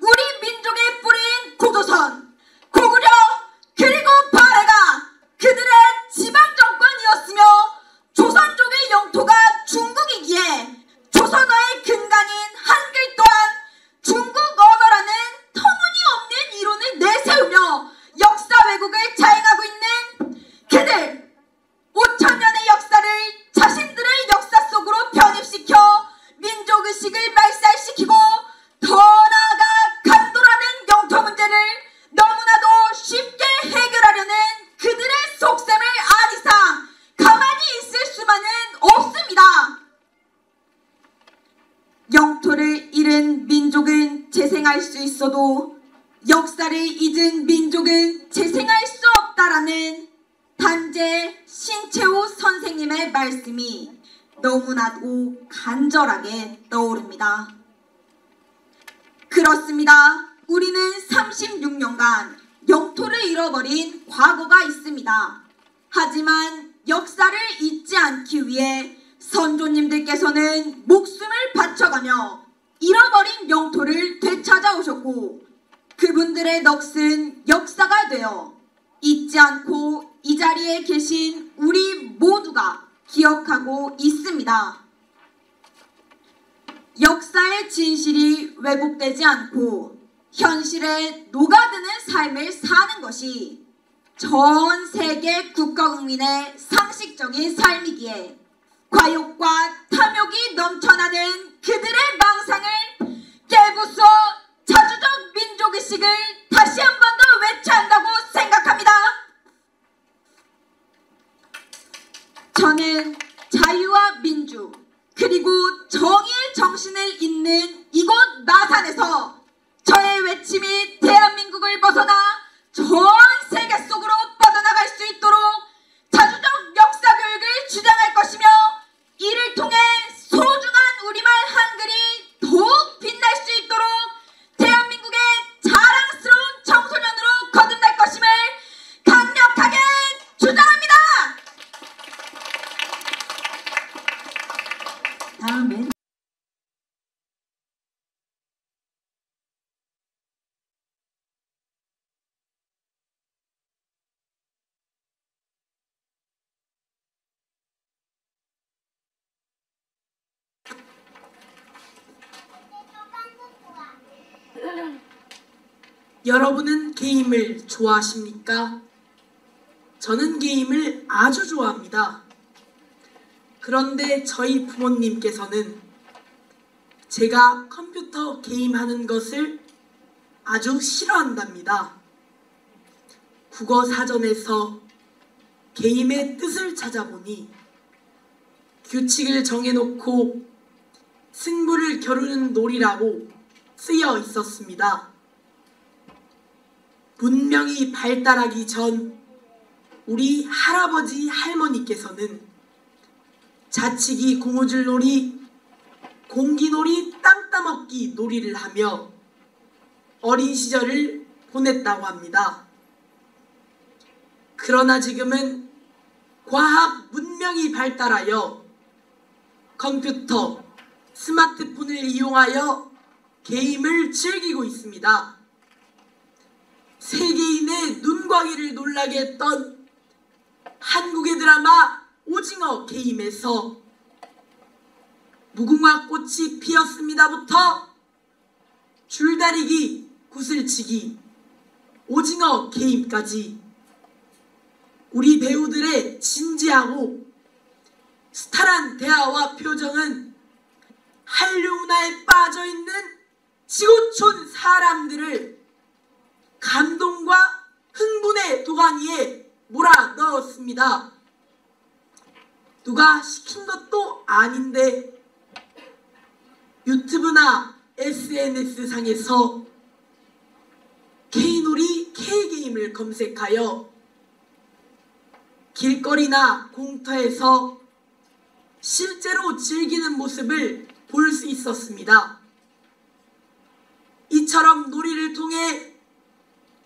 우리 민족의 뿌리인 고조선, 고구려, 그리고 발해가 그들의 지방정권이었으며 조선족의 영토가 중국이기에 조선어의 근간인 한글 또한 중국 언어라는 터무니없는 이론을 내세우며 역사 왜곡을 자행하고 있는 그들 5,000년의 역사를 자신들의 역사 속으로 편입시켜 민족의식을 말살시키고 더 나아가 간도라는 영토 문제를 너무나도 쉽게 해결하려는 그들의 속셈을 안 이상 가만히 있을 수만은 없습니다. 영토를 잃은 민족은 재생할 수 있어도 역사를 잊은 민족은 재생할 수 없다라는 단재 신채호 선생님의 말씀이 너무나도 간절하게 떠오릅니다. 그렇습니다. 우리는 36년간 영토를 잃어버린 과거가 있습니다. 하지만 역사를 잊지 않기 위해 선조님들께서는 목숨을 바쳐가며 잃어버린 영토를 되찾아오셨고 그분들의 넋은 역사가 되어 잊지 않고 이 자리에 계신 우리 모두가 기억하고 있습니다. 역사의 진실이 왜곡되지 않고 현실에 녹아드는 삶을 사는 것이 전 세계 국가국민의 상식적인 삶이기에 과욕과 탐욕이 넘쳐나는 그들의 망상을 깨부숴 자주적 민족의식을 다시 한 번 더 외쳐야 한다고 생각합니다. 저는 자유와 민주 그리고 정의의 정신을 잇는 이곳 마산에서 저의 외침이 대한민국을 벗어나 전 세계 속으로 뻗어나갈 수 있도록 자주적 역사 교육을 주장할 것이며 이를 통해 소중한 우리말 한글이 더욱 빛날 수 있도록 대한민국의 자랑스러운 청소년으로 거듭날 것임을 강력하게 주장합니다. 다음은 여러분은 게임을 좋아하십니까? 저는 게임을 아주 좋아합니다. 그런데 저희 부모님께서는 제가 컴퓨터 게임하는 것을 아주 싫어한답니다. 국어 사전에서 게임의 뜻을 찾아보니 규칙을 정해놓고 승부를 겨루는 놀이라고 쓰여 있었습니다. 문명이 발달하기 전 우리 할아버지 할머니께서는 자치기 고무줄놀이, 공기놀이, 땅 따먹기 놀이를 하며 어린 시절을 보냈다고 합니다. 그러나 지금은 과학 문명이 발달하여 컴퓨터, 스마트폰을 이용하여 게임을 즐기고 있습니다. 세계인의 눈광이를 놀라게 했던 한국의 드라마 오징어 게임에서 무궁화 꽃이 피었습니다부터 줄다리기, 구슬치기, 오징어 게임까지 우리 배우들의 진지하고 스타란 대화와 표정은 한류 문화에 빠져있는 지구촌 사람들을 감동과 흥분의 도가니에 몰아넣었습니다. 누가 시킨 것도 아닌데 유튜브나 SNS상에서 K놀이, K게임을 검색하여 길거리나 공터에서 실제로 즐기는 모습을 볼 수 있었습니다. 이처럼 놀이를 통해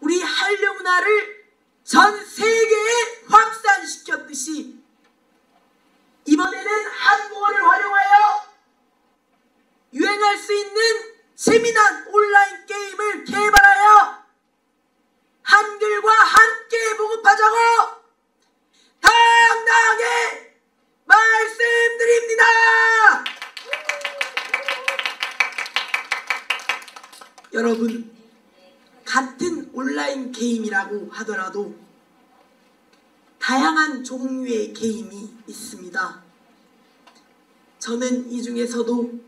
우리 한류 문화를 전 세계에 확산시켰듯이 이번에는 한국어를 활용하여 유행할 수 있는 재미난 온라인 게임을 개발하여 한글과 함께 보급하자고 당당하게 말씀드립니다. 여러분, 같은 온라인 게임이라고 하더라도 다양한 종류의 게임이 있습니다. 저는 이 중에서도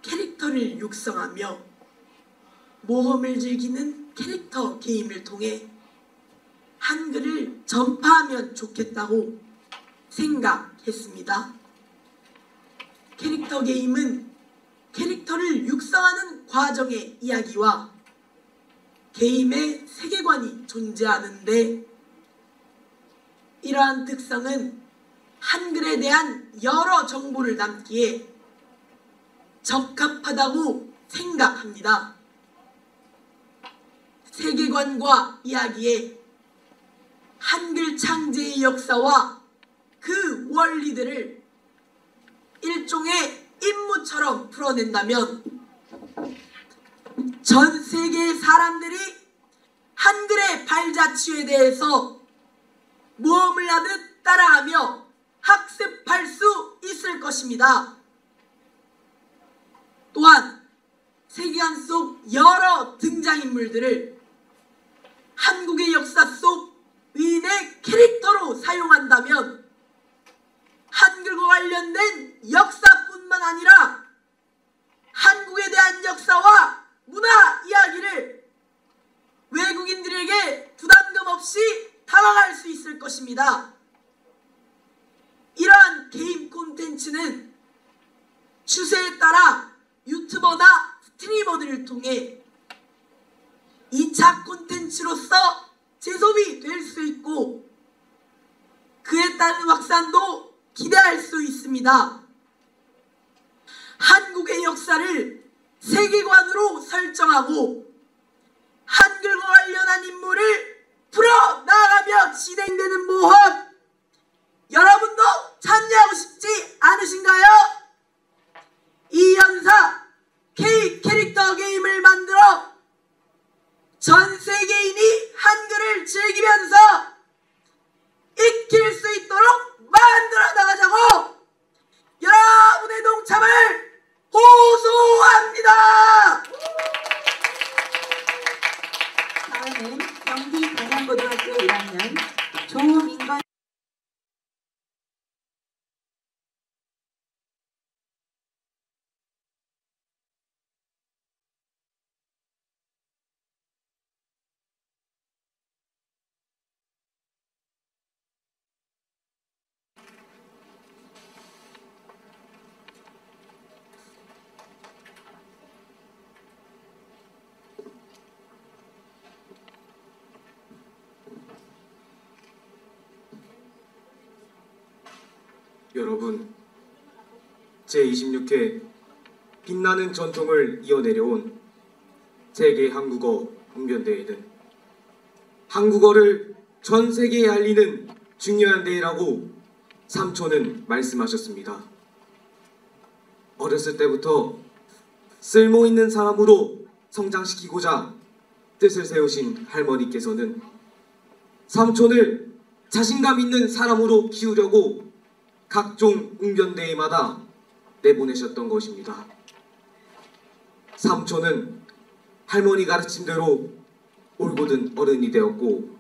캐릭터를 육성하며 모험을 즐기는 캐릭터 게임을 통해 한글을 전파하면 좋겠다고 생각했습니다. 캐릭터 게임은 캐릭터를 육성하는 과정의 이야기와 게임의 세계관이 존재하는데 이러한 특성은 한글에 대한 여러 정보를 담기에 적합하다고 생각합니다. 세계관과 이야기에 한글 창제의 역사와 그 원리들을 일종의 임무처럼 풀어낸다면 전 세계의 사람들이 한글의 발자취에 대해서 모험을 하듯 따라하며 학습할 수 있을 것입니다. 또한 세계관 속 여러 등장인물들을 한국의 역사 속 위인의 캐릭터로 사용한다면 한글과 관련된 역사뿐만 아니라 한국에 대한 역사와 문화 이야기를 외국인들에게 부담감 없이 다가갈 수 있을 것입니다. 이러한 게임 콘텐츠는 추세에 따라 유튜버나 스트리머들을 통해 2차 콘텐츠로서 재소비 될 수 있고 그에 따른 확산도 기대할 수 있습니다. 한국의 역사를 세계관으로 설정하고 한글과 관련한 인물을 풀어나가며 진행되는 모험, 여러분도 참여하고 싶지 않으신가요? 이 연사 K 캐릭터 게임을 만들어 전 세계인이 한글을 즐기면서 익힐 수 있도록 만들어 나가자고 여러분의 동참을 호소합니다. 다음은 경기 강양고등학교 1학년 조민건 여러분, 제26회 빛나는 전통을 이어내려온 세계 한국어 웅변대회는 한국어를 전 세계에 알리는 중요한 대회라고 삼촌은 말씀하셨습니다. 어렸을 때부터 쓸모있는 사람으로 성장시키고자 뜻을 세우신 할머니께서는 삼촌을 자신감 있는 사람으로 키우려고 각종 웅변대회마다 내보내셨던 것입니다. 삼촌은 할머니 가르침대로 올곧은 어른이 되었고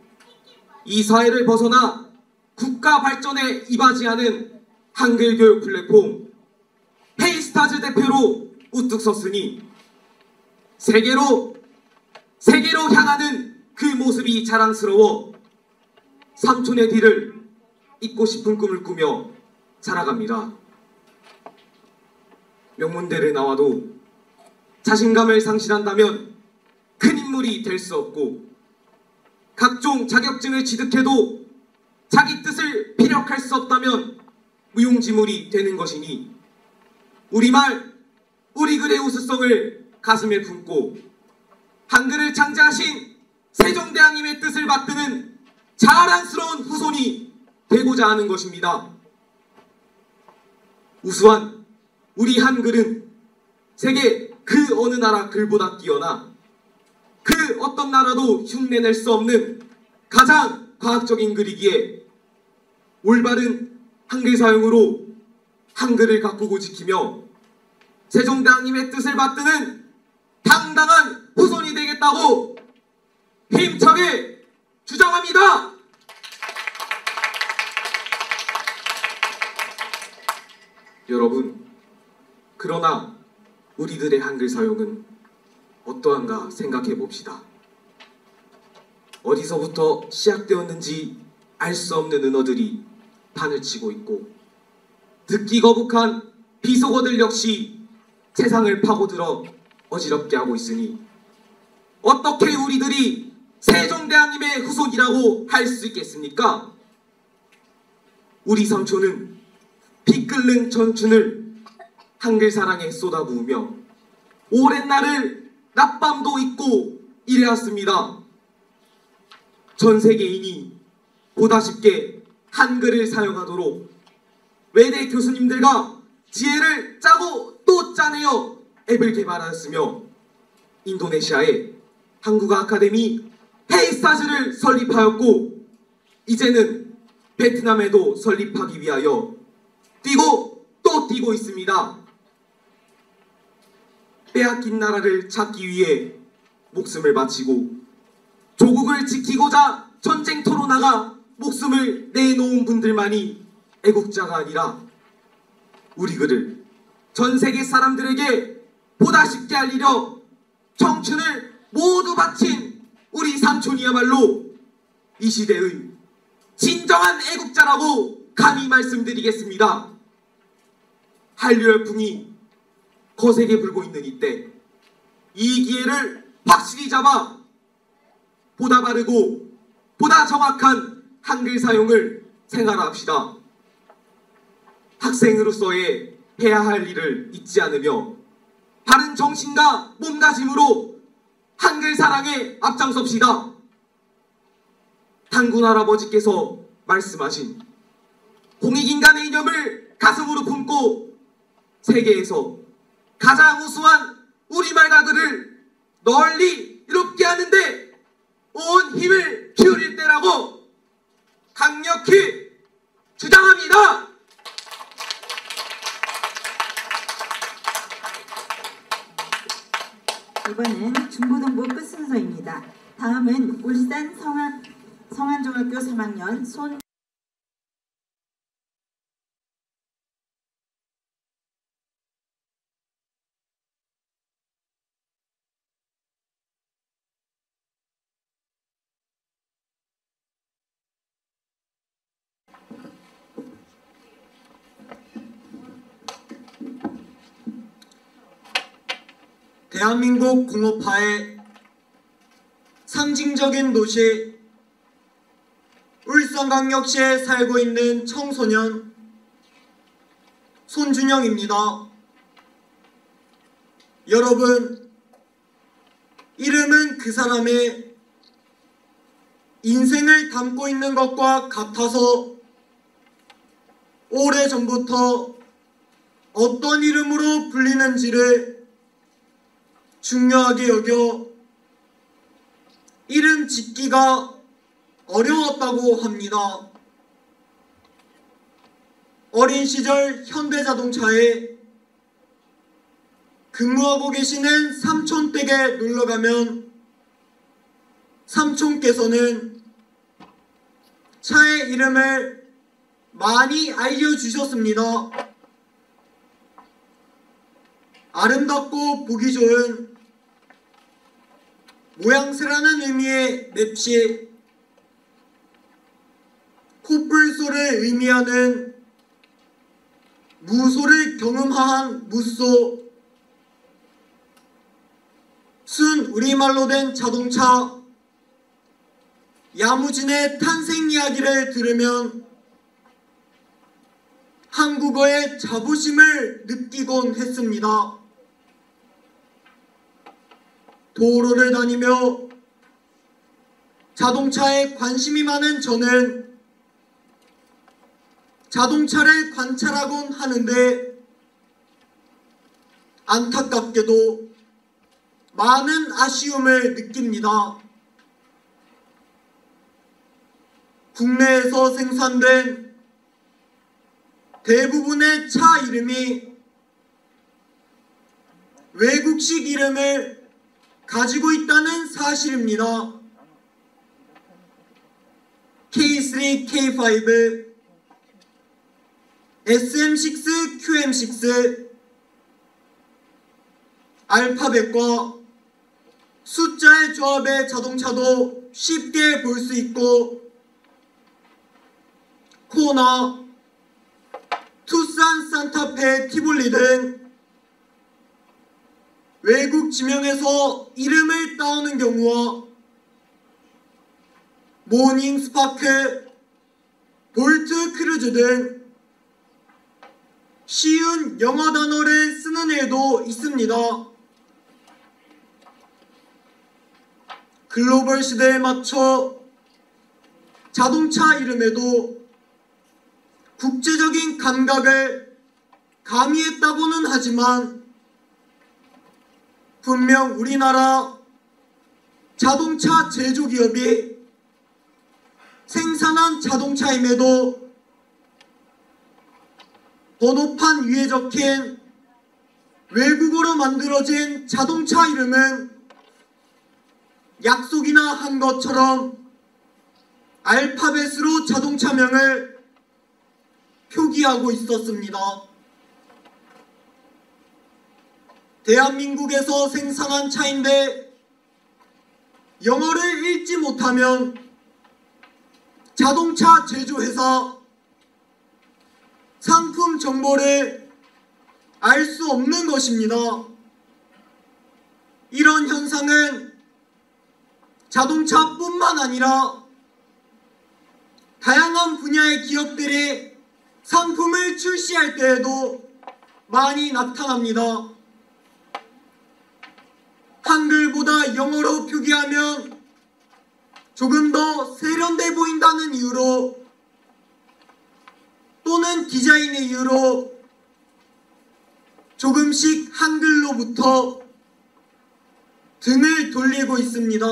이 사회를 벗어나 국가 발전에 이바지하는 한글 교육 플랫폼 헤이스타즈 대표로 우뚝 섰으니 세계로 향하는 그 모습이 자랑스러워 삼촌의 뒤를 잇고 싶은 꿈을 꾸며 살아갑니다. 명문대를 나와도 자신감을 상실한다면 큰 인물이 될 수 없고 각종 자격증을 취득해도 자기 뜻을 피력할 수 없다면 무용지물이 되는 것이니 우리말, 우리 글의 우수성을 가슴에 품고 한글을 창제하신 세종대왕님의 뜻을 받드는 자랑스러운 후손이 되고자 하는 것입니다. 우수한 우리 한글은 세계 그 어느 나라 글보다 뛰어나 그 어떤 나라도 흉내낼 수 없는 가장 과학적인 글이기에 올바른 한글 사용으로 한글을 가꾸고 지키며 세종대왕님의 뜻을 받드는 당당한 후손이 되겠다고 힘차게 주장합니다. 여러분, 그러나 우리들의 한글 사용은 어떠한가 생각해 봅시다. 어디서부터 시작되었는지 알 수 없는 은어들이 판을 치고 있고 듣기 거북한 비속어들 역시 세상을 파고들어 어지럽게 하고 있으니 어떻게 우리들이 세종대왕님의 후손이라고 할 수 있겠습니까? 우리 삼촌은 피 끓는 청춘을 한글 사랑에 쏟아부으며 오랜 날을 낮밤도 잊고 일해왔습니다. 전 세계인이 보다 쉽게 한글을 사용하도록 외대 교수님들과 지혜를 짜고 또 짜내어 앱을 개발하였으며 인도네시아에 한국어 아카데미 헤이스타즈를 설립하였고 이제는 베트남에도 설립하기 위하여 뛰고 또 뛰고 있습니다. 빼앗긴 나라를 찾기 위해 목숨을 바치고 조국을 지키고자 전쟁터로 나가 목숨을 내놓은 분들만이 애국자가 아니라 우리 글을 전 세계 사람들에게 보다 쉽게 알리려 청춘을 모두 바친 우리 삼촌이야말로 이 시대의 진정한 애국자라고 감히 말씀드리겠습니다. 한류 열풍이 거세게 불고 있는 이때 이 기회를 확실히 잡아 보다 바르고 보다 정확한 한글 사용을 생활합시다. 학생으로서의 해야 할 일을 잊지 않으며 바른 정신과 몸가짐으로 한글 사랑에 앞장섭시다. 단군 할아버지께서 말씀하신 홍익인간의 이념을 가슴으로 품고 세계에서 가장 우수한 우리말과 글을 널리 이롭게 하는데 온 힘을 기울일 때라고 강력히 주장합니다. 이번은 중고등부 끝 순서입니다. 다음은 울산 성안중학교 3학년 손 대한민국 공업화의 상징적인 도시 울산광역시에 살고 있는 청소년 손준영입니다. 여러분, 이름은 그 사람의 인생을 담고 있는 것과 같아서 오래전부터 어떤 이름으로 불리는지를 중요하게 여겨 이름 짓기가 어려웠다고 합니다. 어린 시절 현대자동차에 근무하고 계시는 삼촌 댁에 놀러가면 삼촌께서는 차의 이름을 많이 알려주셨습니다. 아름답고 보기 좋은 모양새라는 의미의 맵시, 코뿔소를 의미하는 무소를 경음한 무소, 순 우리말로 된 자동차, 야무진의 탄생 이야기를 들으면 한국어의 자부심을 느끼곤 했습니다. 도로를 다니며 자동차에 관심이 많은 저는 자동차를 관찰하곤 하는데 안타깝게도 많은 아쉬움을 느낍니다. 국내에서 생산된 대부분의 차 이름이 외국식 이름을 가지고 있다는 사실입니다. K3, K5, SM6, QM6, 알파벳과 숫자의 조합의 자동차도 쉽게 볼 수 있고 코나, 투싼, 산타페, 티볼리 등 외국 지명에서 이름을 따오는 경우와 모닝 스파크, 볼트 크루즈 등 쉬운 영어 단어를 쓰는 애도 있습니다. 글로벌 시대에 맞춰 자동차 이름에도 국제적인 감각을 가미했다고는 하지만 분명 우리나라 자동차 제조기업이 생산한 자동차임에도 번호판 위에 적힌 외국어로 만들어진 자동차 이름은 약속이나 한 것처럼 알파벳으로 자동차명을 표기하고 있었습니다. 대한민국에서 생산한 차인데 영어를 읽지 못하면 자동차 제조회사 상품 정보를 알 수 없는 것입니다. 이런 현상은 자동차뿐만 아니라 다양한 분야의 기업들이 상품을 출시할 때에도 많이 나타납니다. 한글보다 영어로 표기하면 조금 더 세련돼 보인다는 이유로 또는 디자인의 이유로 조금씩 한글로부터 등을 돌리고 있습니다.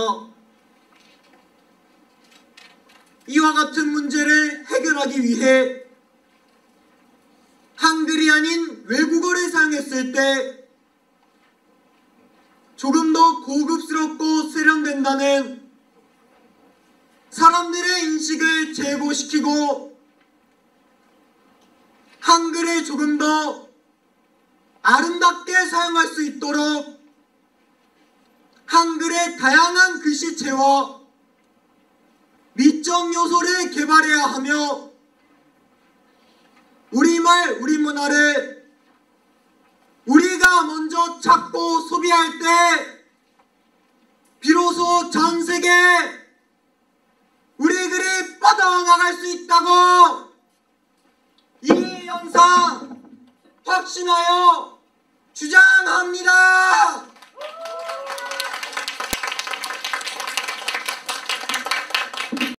이와 같은 문제를 해결하기 위해 한글이 아닌 외국어를 사용했을 때 조금 더 고급스럽고 세련된다는 사람들의 인식을 제고시키고 한글을 조금 더 아름답게 사용할 수 있도록 한글의 다양한 글씨체와 미적 요소를 개발해야 하며 우리말, 우리 문화를 우리가 먼저 찾고 소비할 때 비로소 전 세계 우리 글이 뻗어나갈 수 있다고 이 영상 확신하여 주장합니다.